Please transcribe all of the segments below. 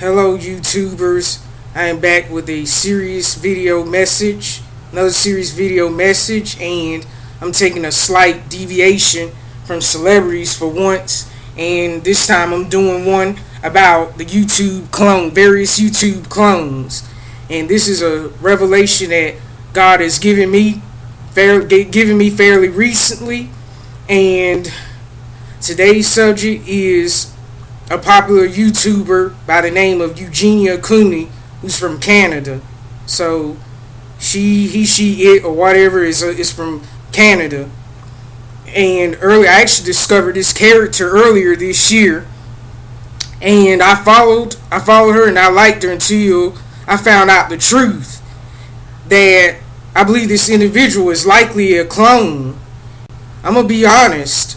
Hello YouTubers, I am back with a another serious video message, and I'm taking a slight deviation from celebrities for once, and this time I'm doing one about the various YouTube clones, and this is a revelation that God has given me fairly recently, and today's subject is a popular YouTuber by the name of Eugenia Cooney, who's from Canada. So it, or whatever is from Canada. And I actually discovered this character earlier this year, and I followed her and I liked her until I found out the truth that I believe this individual is likely a clone. I'm gonna be honest.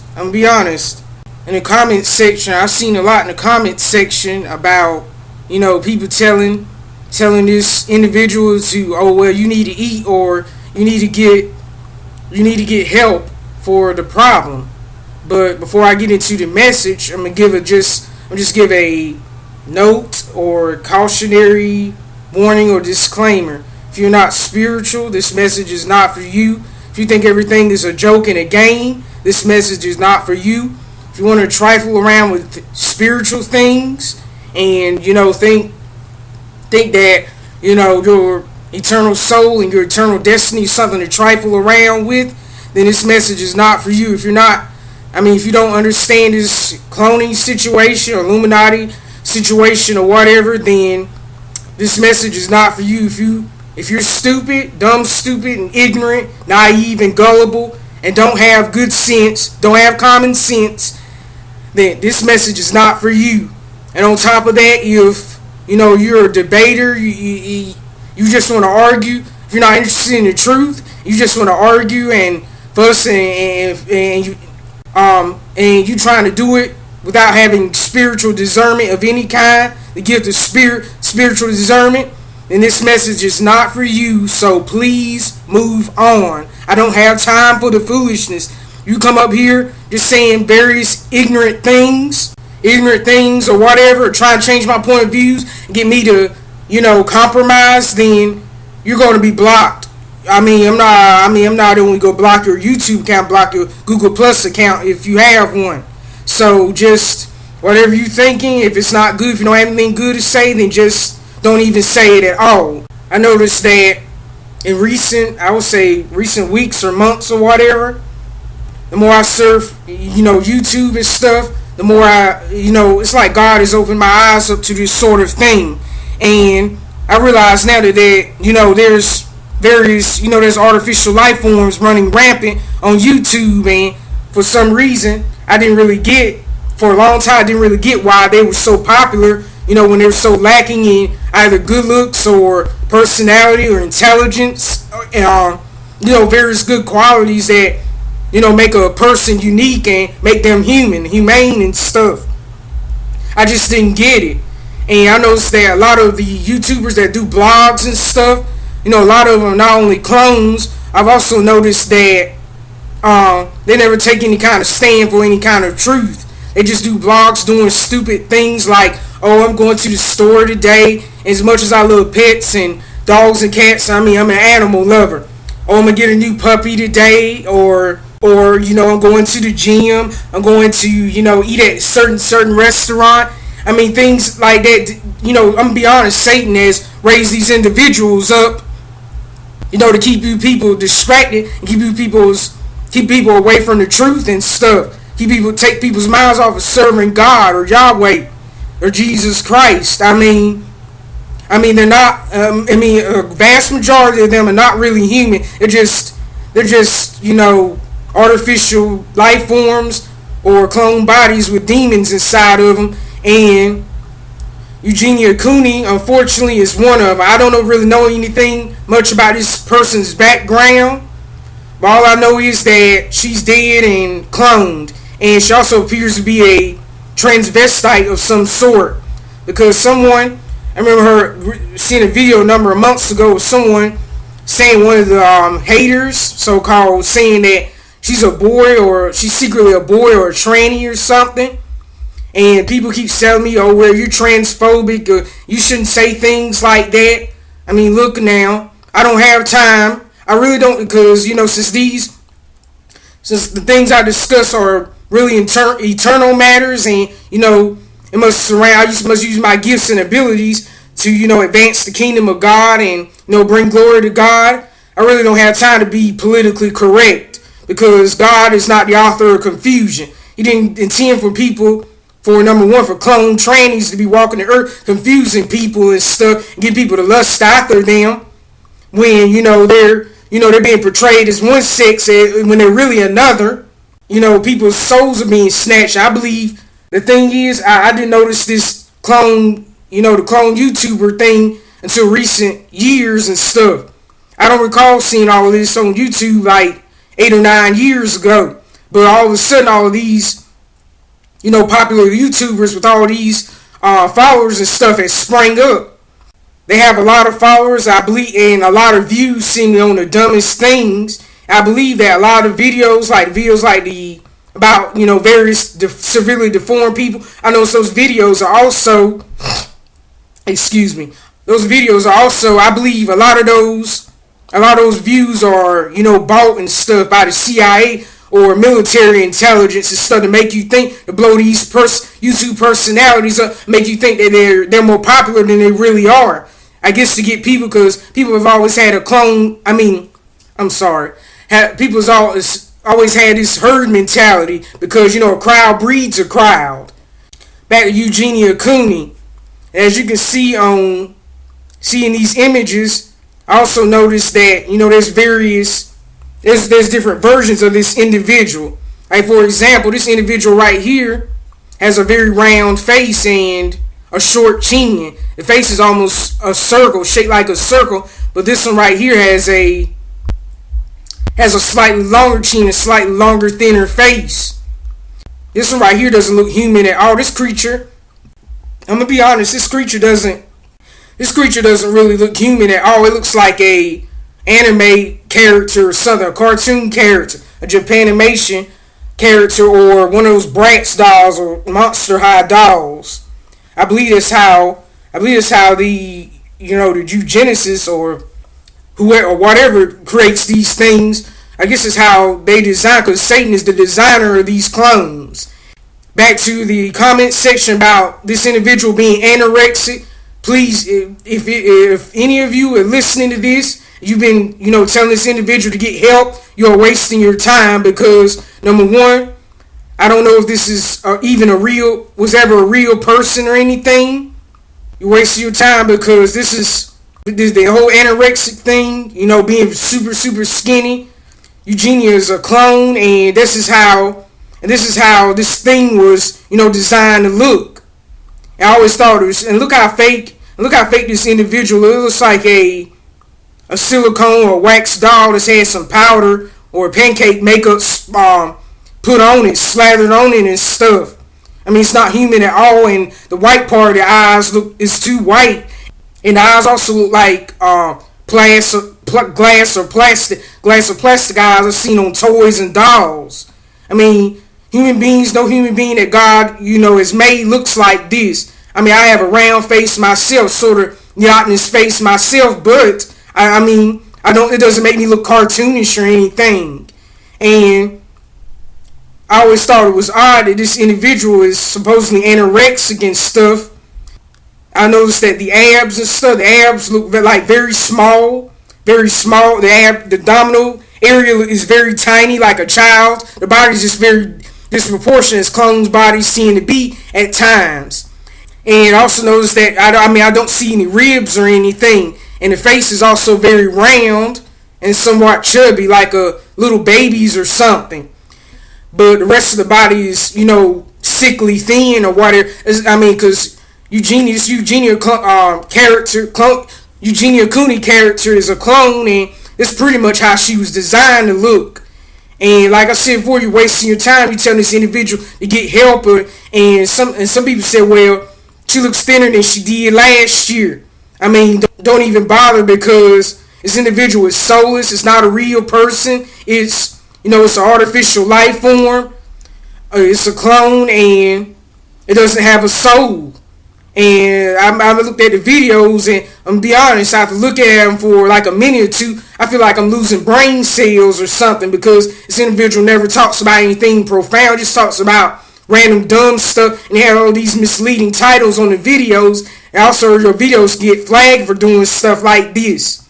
In the comment section, I've seen a lot in the comment section about, people telling this individual to, oh well, you need to eat, or you need to get help for the problem. But before I get into the message, I'm gonna give a note or cautionary warning or disclaimer. If you're not spiritual, this message is not for you. If you think everything is a joke and a game, this message is not for you. If you want to trifle around with spiritual things and think that your eternal soul and your eternal destiny is something to trifle around with, then this message is not for you. If you don't understand this cloning situation or Illuminati situation or whatever, then this message is not for you. If you're stupid, dumb, stupid, and ignorant, naive, and gullible, and don't have good sense, don't have common sense, then this message is not for you. And on top of that, if you're a debater, you just want to argue. If you're not interested in the truth, you just want to argue and fuss, and you trying to do it without having spiritual discernment of any kind, the gift of spiritual discernment, then this message is not for you. So please move on. I don't have time for the foolishness. You come up here just saying various ignorant things or whatever, or trying to change my point of views and get me to, compromise, then you're going to be blocked. I'm not only going to block your YouTube account, block your Google Plus account if you have one. So just whatever you're thinking, if it's not good, if you don't have anything good to say, then just don't even say it at all. I noticed that in recent weeks or months or whatever, the more I surf, YouTube and stuff, the more it's like God has opened my eyes up to this sort of thing. And I realize now that there's there's artificial life forms running rampant on YouTube, and for some reason, for a long time, I didn't really get why they were so popular, when they were so lacking in either good looks or personality or intelligence, various good qualities that make a person unique and make them humane and stuff. I just didn't get it. And I noticed that a lot of the YouTubers that do blogs and stuff, a lot of them are not only clones. I've also noticed that they never take any kind of stand for any kind of truth. They just do blogs doing stupid things like, oh, I'm going to the store today. As much as I love pets and dogs and cats, I'm an animal lover. Oh, I'm going to get a new puppy today, or I'm going to the gym, I'm going to, eat at a certain restaurant. Things like that. I'm going to be honest, Satan has raised these individuals up, to keep you people distracted and keep people away from the truth and stuff. Take people's minds off of serving God or Yahweh or Jesus Christ. They're not, a vast majority of them are not really human. They're just, artificial life forms or clone bodies with demons inside of them. And Eugenia Cooney, unfortunately, is one of them. I don't really know anything much about this person's background, but all I know is that she's dead and cloned, and she also appears to be a transvestite of some sort, because I remember seeing a video a number of months ago of someone saying, one of the haters, so-called, saying that she's a boy, or she's secretly a boy or a tranny or something. And people keep telling me, oh, well, you're transphobic, or you shouldn't say things like that. I mean, look now, I don't have time. I really don't, because, since the things I discuss are really eternal matters, and, it must surround, I just must use my gifts and abilities to, advance the kingdom of God and, bring glory to God. I really don't have time to be politically correct, because God is not the author of confusion. He didn't intend for number one, for clone trannies to be walking the earth confusing people and stuff, and get people to lust after them when they're being portrayed as one sex when they're really another. People's souls are being snatched. I believe the thing is, I didn't notice this clone, the clone YouTuber thing until recent years and stuff. I don't recall seeing all of this on YouTube like 8 or 9 years ago. But all of a sudden, all of these, popular YouTubers with all these followers and stuff has sprang up. They have a lot of followers, I believe, and a lot of views seemingly on the dumbest things. I believe that a lot of videos like about various severely deformed people. I know those videos are also, those videos are also, I believe, a lot of those views are bought and stuff by the CIA or military intelligence and stuff to make you think, to blow these YouTube personalities up, make you think that they're more popular than they really are. I guess to get people, because people have always had a clone. People have always had this herd mentality, because a crowd breeds a crowd. Back to Eugenia Cooney, as you can see in these images, I also noticed that there's different versions of this individual. Like, for example, this individual right here has a very round face and a short chin. The face is almost a circle, shaped like a circle, but this one right here has a slightly longer chin, a slightly longer, thinner face. This one right here doesn't look human at all. This creature, I'm gonna be honest, this creature doesn't really look human at all. It looks like a anime character or something, a cartoon character, a Japanimation character, or one of those Bratz dolls or Monster High dolls. I believe that's how the eugenicists or whoever or whatever creates these things. I guess it's how they design, because Satan is the designer of these clones. Back to the comment section about this individual being anorexic. Please, if any of you are listening to this, you've been, telling this individual to get help, you're wasting your time, because number one, I don't know if this is was ever a real person or anything. You're wasting your time, because this is the whole anorexic thing, being super, super skinny. Eugenia is a clone, and this is how this thing was, designed to look. I always thought it was, and look how fake this individual. It looks like a silicone or wax doll that's had some powder or pancake makeup put on it, slathered on it and stuff. I mean, it's not human at all, and the white part of the eyes is too white, and the eyes also look like glass or plastic eyes I've seen on toys and dolls. I mean, no human being that God, has made looks like this. I mean, I have a round face myself, sort of Yachtness face myself, but it doesn't make me look cartoonish or anything. And I always thought it was odd that this individual is supposedly anorexic and stuff. I noticed that the abs look like very small. The abdominal area is very tiny, like a child. The body's just very disproportionate, as clones' bodies seem to be at times. And also notice that I don't see any ribs or anything, and the face is also very round and somewhat chubby, like a little baby's or something. But the rest of the body is, sickly thin or whatever. Because Eugenia Cooney character is a clone, and it's pretty much how she was designed to look. And like I said before, you're wasting your time. You're telling this individual to get help, and some people said, well, she looks thinner than she did last year. I mean, don't even bother, because this individual is soulless. It's not a real person. It's an artificial life form. It's a clone, and It doesn't have a soul. And I looked at the videos, and I'm gonna be honest, I have to look at them for like a minute or two. I feel like I'm losing brain cells or something, because this individual never talks about anything profound, just talks about random dumb stuff, and they have all these misleading titles on the videos. And also, your videos get flagged for doing stuff like this.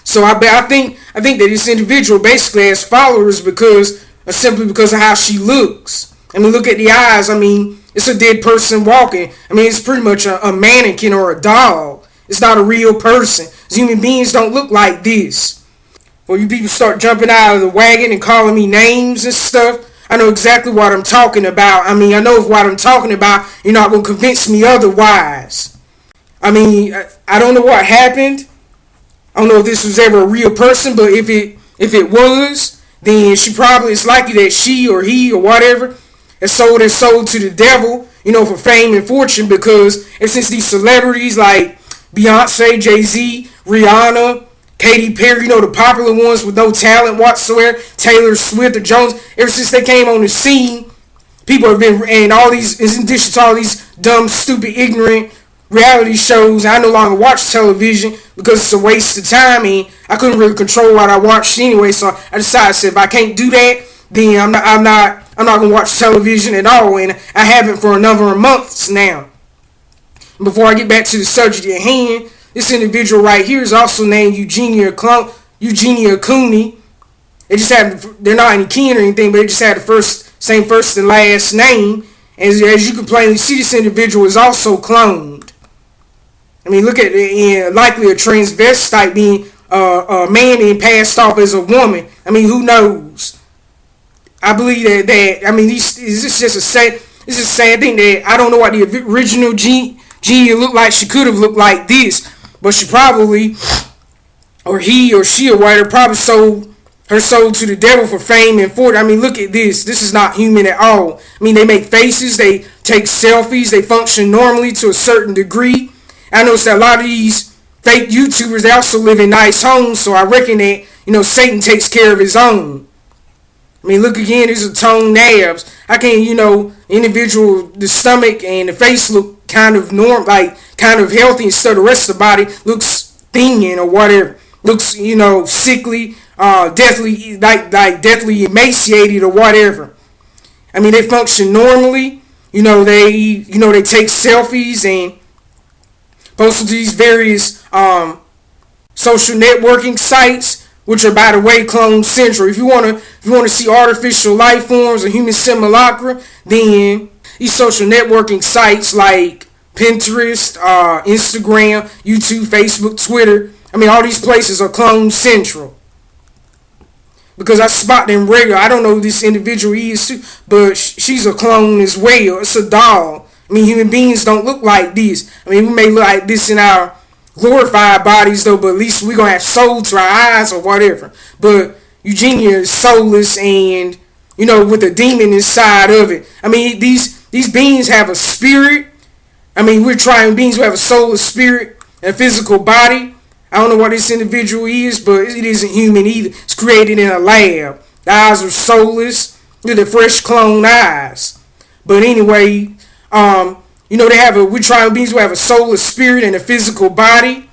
So I think that this individual basically has followers because simply because of how she looks. I mean, look at the eyes. I mean, it's a dead person walking. I mean, it's pretty much a mannequin or a doll. It's not a real person. Human beings don't look like this. When you people start jumping out of the wagon and calling me names and stuff, I know exactly what I'm talking about. I mean, I know what I'm talking about. You're not going to convince me otherwise. I mean, I don't know what happened. I don't know if this was ever a real person, but if it was, then it's likely that she or he or whatever has sold his soul to the devil, for fame and fortune, because ever since these celebrities like Beyonce, Jay-Z, Rihanna, Katy Perry, the popular ones with no talent whatsoever, Taylor Swift or Jones, ever since they came on the scene, people have been, and all these, in addition to all these dumb, stupid, ignorant reality shows, I no longer watch television because it's a waste of time, and I couldn't really control what I watched anyway, so I decided if I can't do that, then I'm not gonna watch television at all, and I haven't for a number of months now. Before I get back to the subject at hand, this individual right here is also named Eugenia Cooney. They're not any kin or anything, but they just had the same first and last name. As you can plainly see, this individual is also cloned. I mean, look at it, likely a transvestite being a man being passed off as a woman. I mean, who knows? I believe that I mean, this is just a sad thing that I don't know what the original Genia looked like. She could have looked like this, but she probably, or he or she or whatever, probably sold her soul to the devil for fame and fortune. I mean, look at this. This is not human at all. I mean, they make faces, they take selfies, they function normally to a certain degree. I noticed that a lot of these fake YouTubers, they also live in nice homes, so I reckon that, Satan takes care of his own. I mean, look again, these are toned abs. I can't, individual, the stomach and the face look kind of kind of healthy, instead of the rest of the body looks thin or whatever. Looks, sickly, deathly emaciated or whatever. I mean, they function normally. They take selfies and post to these various social networking sites, which are, by the way, Clone Central. If you want to see artificial life forms or human simulacra, then these social networking sites like Pinterest, Instagram, YouTube, Facebook, Twitter, I mean, all these places are Clone Central. Because I spot them regular. I don't know who this individual is too, but she's a clone as well. It's a doll. I mean, human beings don't look like this. I mean, we may look like this in our glorified bodies, though, but at least we're going to have soul to our eyes or whatever. But Eugenia is soulless and, with a demon inside of it. I mean, these beings have a spirit. I mean, we're trying beings who have a soul, a spirit, and a physical body. I don't know what this individual is, but it isn't human either. It's created in a lab. The eyes are soulless. They're the fresh clone eyes. But anyway, we're trying beings who have a soul, a spirit, and a physical body.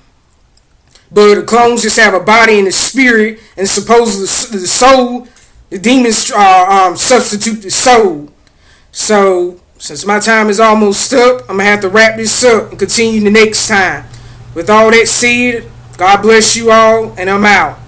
But the clones just have a body and a spirit, and supposedly the soul, the demons substitute the soul. So, since my time is almost up, I'm going to have to wrap this up and continue the next time. With all that said, God bless you all, and I'm out.